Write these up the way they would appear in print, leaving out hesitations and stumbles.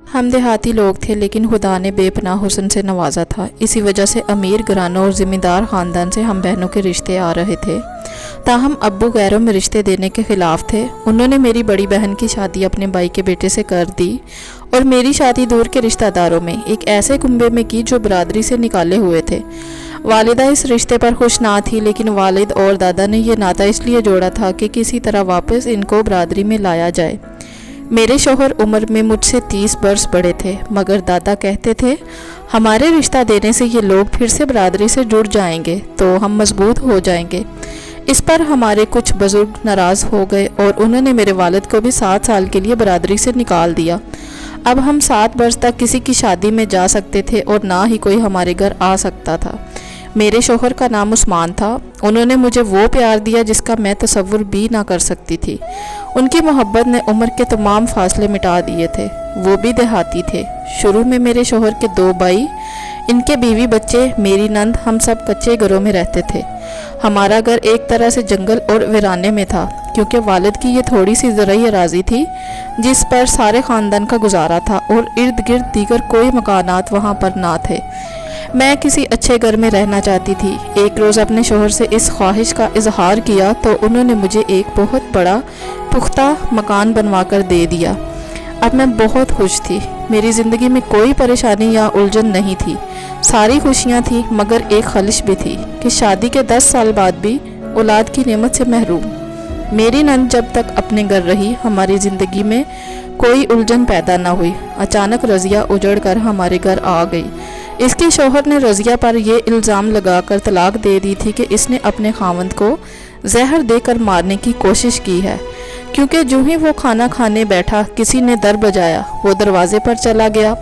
हम देहाती लोग थे, लेकिन खुदा ने बेपनाह हुस्न से नवाजा था। इसी वजह से अमीर घरानों और ज़िम्मेदार ख़ानदान से हम बहनों के रिश्ते आ रहे थे। ताहम अब्बू गैरों में रिश्ते देने के ख़िलाफ़ थे। उन्होंने मेरी बड़ी बहन की शादी अपने भाई के बेटे से कर दी और मेरी शादी दूर के रिश्तेदारों में एक ऐसे कुंबे में की जो बरादरी से निकाले हुए थे। वालिदा इस रिश्ते पर खुश ना थी, लेकिन वालिद और दादा ने यह नाता इसलिए जोड़ा था कि किसी तरह वापस इनको बरादरी में लाया जाए। मेरे शौहर उम्र में मुझसे 30 बरस बड़े थे, मगर दादा कहते थे हमारे रिश्ता देने से ये लोग फिर से बरादरी से जुड़ जाएंगे तो हम मजबूत हो जाएंगे। इस पर हमारे कुछ बुजुर्ग नाराज़ हो गए और उन्होंने मेरे वालिद को भी 7 साल के लिए बरादरी से निकाल दिया। अब हम 7 बरस तक किसी की शादी में जा सकते थे और ना ही कोई हमारे घर आ सकता था। मेरे शौहर का नाम उस्मान था। उन्होंने मुझे वो प्यार दिया जिसका मैं तसव्वुर भी ना कर सकती थी। उनकी मोहब्बत ने उम्र के तमाम फासले मिटा दिए थे। वो भी देहाती थे। शुरू में मेरे शौहर के 2 भाई, इनके बीवी बच्चे, मेरी नंद, हम सब कच्चे घरों में रहते थे। हमारा घर एक तरह से जंगल और वीराने में था, क्योंकि वालिद की ये थोड़ी सी ज़रई अराज़ी थी जिस पर सारे ख़ानदान का गुजारा था और इर्द गिर्द दीगर कोई मकानात वहाँ पर ना थे। मैं किसी अच्छे घर में रहना चाहती थी। एक रोज़ अपने शौहर से इस ख्वाहिश का इजहार किया तो उन्होंने मुझे एक बहुत बड़ा पुख्ता मकान बनवा कर दे दिया। अब मैं बहुत खुश थी। मेरी ज़िंदगी में कोई परेशानी या उलझन नहीं थी। सारी खुशियाँ थी, मगर एक खलिश भी थी कि शादी के 10 साल बाद भी औलाद की नेमत से महरूम। मेरी नंद जब तक अपने घर रही, हमारी ज़िंदगी में कोई उलझन पैदा न हुई। अचानक रज़िया उजड़ कर हमारे घर आ गई। इसके शौहर ने रज़िया पर यह इल्ज़ाम लगाकर तलाक दे दी थी कि इसने अपने खावंद को जहर देकर मारने की कोशिश की है, क्योंकि जो ही वो खाना खाने बैठा किसी ने दर बजाया। वो दरवाजे पर चला गया।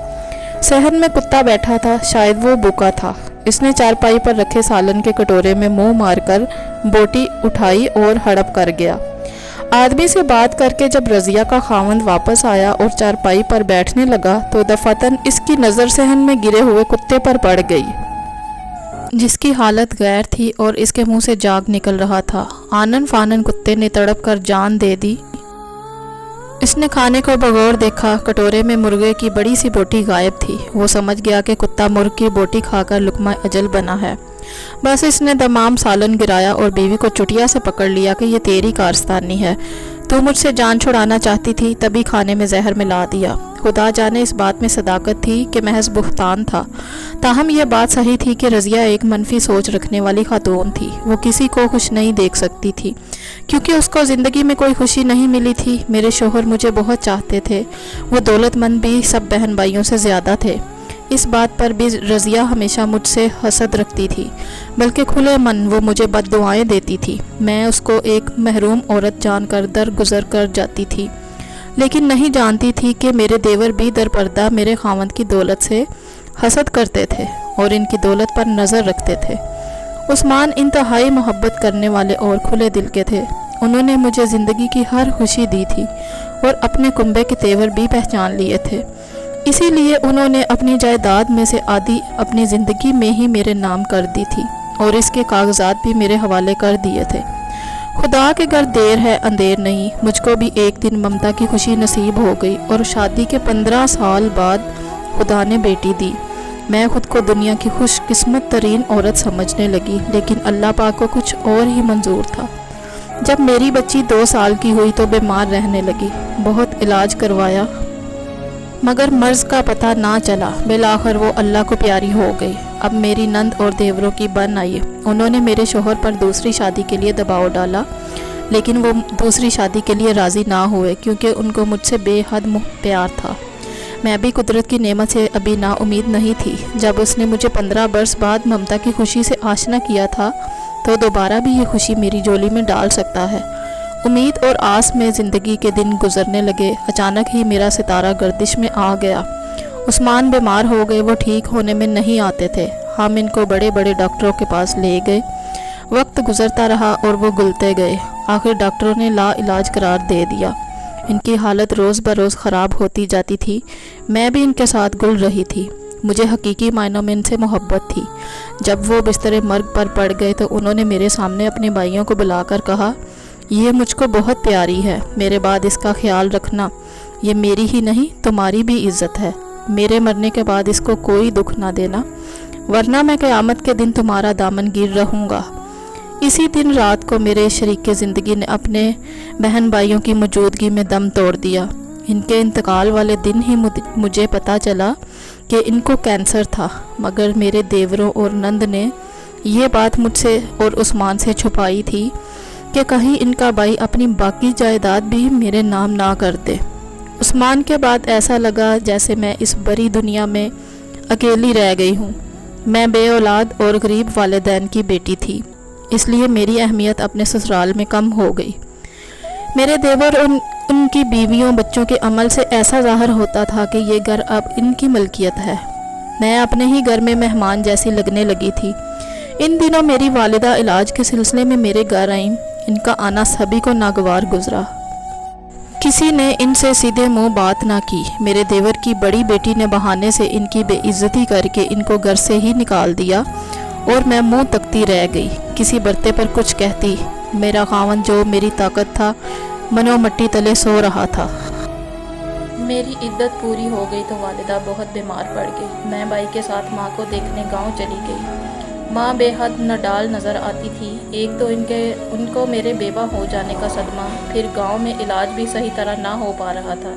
सहन में कुत्ता बैठा था, शायद वो भूखा था। इसने चारपाई पर रखे सालन के कटोरे में मुंह मारकर बोटी उठाई और हड़प कर गया। आदमी से बात करके जब रज़िया का खावंद वापस आया और चारपाई पर बैठने लगा तो दफातन इसकी नज़र सहन में गिरे हुए कुत्ते पर पड़ गई, जिसकी हालत गैर थी और इसके मुंह से जाग निकल रहा था। आनन फानन कुत्ते ने तड़प कर जान दे दी। इसने खाने को बगौर देखा। कटोरे में मुर्गे की बड़ी सी बोटी गायब थी। वो समझ गया कि कुत्ता मुर्ग की बोटी खाकर लुकमा अजल बना है। बस इसने तमाम सालन गिराया और बीवी को चुटिया से पकड़ लिया कि ये तेरी कारस्तानी है, तू मुझसे जान छुड़ाना चाहती थी, तभी खाने में जहर मिला दिया। खुदा जाने इस बात में सदाकत थी कि महज बुहतान था। ताहम यह बात सही थी कि रज़िया एक मनफी सोच रखने वाली खातून थी। वो किसी को खुश नहीं देख सकती थी, क्योंकि उसको ज़िंदगी में कोई खुशी नहीं मिली थी। मेरे शौहर मुझे बहुत चाहते थे। वो दौलतमंद भी सब बहन भाइयों से ज़्यादा थे। इस बात पर भी रज़िया हमेशा मुझसे हसद रखती थी, बल्कि खुले मन वो मुझे बद्दुआएं देती थी। मैं उसको एक महरूम औरत जानकर दर गुजर कर जाती थी, लेकिन नहीं जानती थी कि मेरे देवर भी दर पर्दा मेरे खावंद की दौलत से हसद करते थे और इनकी दौलत पर नज़र रखते थे। उस्मान इंतहाई मोहब्बत करने वाले और खुले दिल के थे। उन्होंने मुझे ज़िंदगी की हर खुशी दी थी और अपने कुंबे के तेवर भी पहचान लिए थे। इसीलिए उन्होंने अपनी जायदाद में से आधी अपनी ज़िंदगी में ही मेरे नाम कर दी थी और इसके कागजात भी मेरे हवाले कर दिए थे। खुदा के घर देर है अंधेर नहीं। मुझको भी एक दिन ममता की खुशी नसीब हो गई और शादी के 15 साल बाद खुदा ने बेटी दी। मैं खुद को दुनिया की खुशकिस्मत तरीन औरत समझने लगी, लेकिन अल्लाह पाक को कुछ और ही मंजूर था। जब मेरी बच्ची 2 साल की हुई तो बीमार रहने लगी। बहुत इलाज करवाया, मगर मर्ज़ का पता ना चला। बिलाखिर वो अल्लाह को प्यारी हो गई। अब मेरी नंद और देवरों की बन आई। उन्होंने मेरे शौहर पर दूसरी शादी के लिए दबाव डाला, लेकिन वो दूसरी शादी के लिए राज़ी ना हुए, क्योंकि उनको मुझसे बेहद प्यार था। मैं भी कुदरत की नेमत से अभी ना उम्मीद नहीं थी। जब उसने मुझे 15 बरस बाद ममता की खुशी से आशना किया था तो दोबारा भी ये खुशी मेरी झोली में डाल सकता है। उम्मीद और आस में ज़िंदगी के दिन गुजरने लगे। अचानक ही मेरा सितारा गर्दिश में आ गया। उस्मान बीमार हो गए। वो ठीक होने में नहीं आते थे। हम इनको बड़े बड़े डॉक्टरों के पास ले गए। वक्त गुजरता रहा और वो गुलते गए। आखिर डॉक्टरों ने ला इलाज करार दे दिया। इनकी हालत रोज़ बरोज़ ख़राब होती जाती थी। मैं भी इनके साथ गुल रही थी। मुझे हकीकी मायनों में इनसे मोहब्बत थी। जब वो बिस्तरे मर्ग पर पड़ गए तो उन्होंने मेरे सामने अपने भाइयों को बुलाकर कहा, ये मुझको बहुत प्यारी है, मेरे बाद इसका ख्याल रखना। یہ میری ہی نہیں تمہاری بھی عزت ہے، میرے مرنے کے بعد اس کو کوئی دکھ نہ دینا، ورنہ میں قیامت کے دن تمہارا دامن گیر رہوں گا۔ اسی دن رات کو میرے شریک زندگی نے اپنے بہن بھائیوں کی موجودگی میں دم توڑ دیا۔ ان کے انتقال والے دن ہی مجھے پتہ چلا کہ ان کو کینسر تھا، مگر میرے دیوروں اور نند نے یہ بات مجھ سے اور عثمان سے چھپائی تھی کہ کہیں ان کا بھائی اپنی باقی جائیداد بھی میرے نام نہ کر دے۔ عثمان کے بعد ایسا لگا جیسے میں اس بری دنیا میں اکیلی رہ گئی ہوں۔ میں بے اولاد اور غریب والدین کی بیٹی تھی، اس لیے میری اہمیت اپنے سسرال میں کم ہو گئی۔ میرے دیور اور ان کی بیویوں بچوں کے عمل سے ایسا ظاہر ہوتا تھا کہ یہ گھر اب ان کی ملکیت ہے۔ میں اپنے ہی گھر میں مہمان جیسی لگنے لگی تھی۔ ان دنوں میری والدہ علاج کے سلسلے میں میرے گھر آئیں۔ ان کا آنا سبھی کو ناگوار گزرا۔ کسی نے ان سے سیدھے منہ بات نہ کی۔ میرے دیور کی بڑی بیٹی نے بہانے سے ان کی بے عزتی کر کے ان کو گھر سے ہی نکال دیا اور میں منہ تکتی رہ گئی، کسی برتے پر کچھ کہتی۔ میرا خاوند جو میری طاقت تھا منو مٹی تلے سو رہا تھا۔ میری عدت پوری ہو گئی تو والدہ بہت بیمار پڑ گئی۔ میں بھائی کے ساتھ ماں کو دیکھنے گاؤں چلی گئی۔ ماں بے حد نڈال نظر آتی تھی۔ ایک تو ان کو میرے بیوہ ہو جانے کا صدمہ، پھر گاؤں میں علاج بھی صحیح طرح نہ ہو پا رہا تھا۔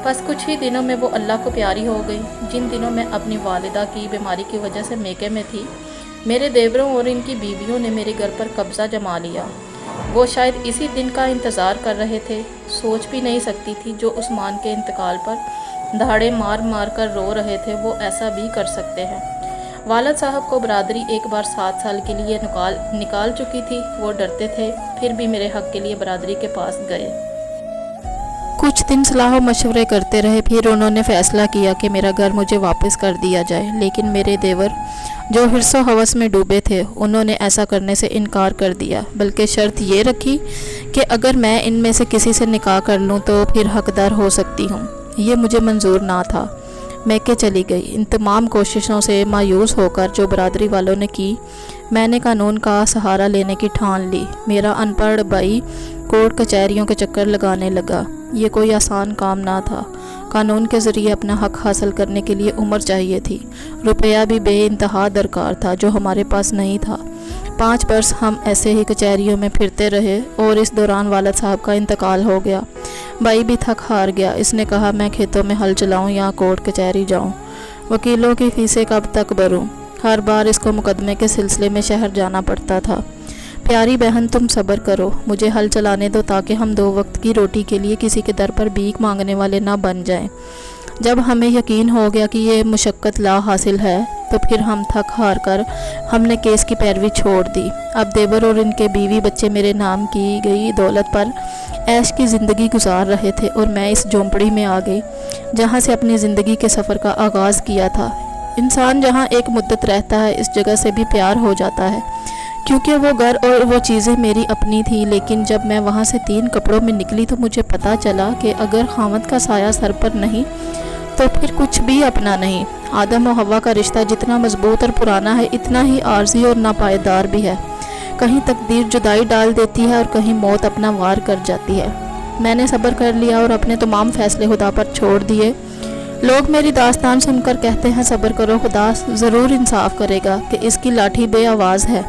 بس کچھ ہی دنوں میں وہ اللہ کو پیاری ہو گئی۔ جن دنوں میں اپنی والدہ کی بیماری کی وجہ سے میکے میں تھی، میرے دیوروں اور ان کی بیویوں نے میرے گھر پر قبضہ جما لیا۔ وہ شاید اسی دن کا انتظار کر رہے تھے۔ سوچ بھی نہیں سکتی تھی جو عثمان کے انتقال پر دھاڑے مار مار کر رو رہے تھے وہ ایسا بھی کر سکتے ہیں۔ والد صاحب کو برادری ایک بار 7 سال کے لیے نکال چکی تھی۔ وہ ڈرتے تھے، پھر بھی میرے حق کے لیے برادری کے پاس گئے۔ کچھ دن صلاح و مشورے کرتے رہے، پھر انہوں نے فیصلہ کیا کہ میرا گھر مجھے واپس کر دیا جائے، لیکن میرے دیور جو حرص و ہوس میں ڈوبے تھے انہوں نے ایسا کرنے سے انکار کر دیا، بلکہ شرط یہ رکھی کہ اگر میں ان میں سے کسی سے نکاح کر لوں تو پھر حقدار ہو سکتی ہوں۔ یہ مجھے منظور نہ تھا۔ میکے چلی گئی۔ ان تمام کوششوں سے مایوس ہو کر جو برادری والوں نے کی، میں نے قانون کا سہارا لینے کی ٹھان لی۔ میرا ان پڑھ بھائی کورٹ کچہریوں کے چکر لگانے لگا۔ یہ کوئی آسان کام نہ تھا۔ قانون کے ذریعے اپنا حق حاصل کرنے کے لیے عمر چاہیے تھی، روپیہ بھی بے انتہا درکار تھا جو ہمارے پاس نہیں تھا۔ 5 برس ہم ایسے ہی کچہریوں میں پھرتے رہے اور اس دوران والد صاحب کا انتقال ہو گیا۔ بھائی بھی تھک ہار گیا۔ اس نے کہا میں کھیتوں میں ہل چلاؤں یا کورٹ کچہری جاؤں، وکیلوں کی فیسیں کب تک بھروں؟ ہر بار اس کو مقدمے کے سلسلے میں شہر جانا پڑتا تھا۔ پیاری بہن تم صبر کرو، مجھے ہل چلانے دو تاکہ ہم 2 وقت کی روٹی کے لیے کسی کے در پر بھیک مانگنے والے نہ بن جائیں۔ جب ہمیں یقین ہو گیا کہ یہ مشقت لا حاصل ہے تو پھر ہم تھک ہار کر ہم نے کیس کی پیروی چھوڑ دی۔ اب دیور اور ان کے بیوی بچے میرے نام کی گئی دولت پر عیش کی زندگی گزار رہے تھے اور میں اس جھونپڑی میں آ گئی جہاں سے اپنی زندگی کے سفر کا آغاز کیا تھا۔ انسان جہاں ایک مدت رہتا ہے اس جگہ سے بھی پیار ہو جاتا ہے، کیونکہ وہ گھر اور وہ چیزیں میری اپنی تھی۔ لیکن جب میں وہاں سے 3 کپڑوں میں نکلی تو مجھے پتہ چلا کہ اگر خاوند کا سایہ سر پر نہیں تو پھر کچھ بھی اپنا نہیں۔ آدم و حوا کا رشتہ جتنا مضبوط اور پرانا ہے اتنا ہی عارضی اور ناپائیدار بھی ہے۔ کہیں تقدیر جدائی ڈال دیتی ہے اور کہیں موت اپنا وار کر جاتی ہے۔ میں نے صبر کر لیا اور اپنے تمام فیصلے خدا پر چھوڑ دیے۔ لوگ میری داستان سن کر کہتے ہیں صبر کرو، خدا ضرور انصاف کرے گا کہ اس کی لاٹھی بے آواز ہے،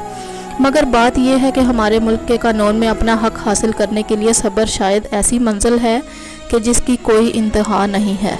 مگر بات یہ ہے کہ ہمارے ملک کے قانون میں اپنا حق حاصل کرنے کے لیے صبر شاید ایسی منزل ہے کہ جس کی کوئی انتہا نہیں ہے۔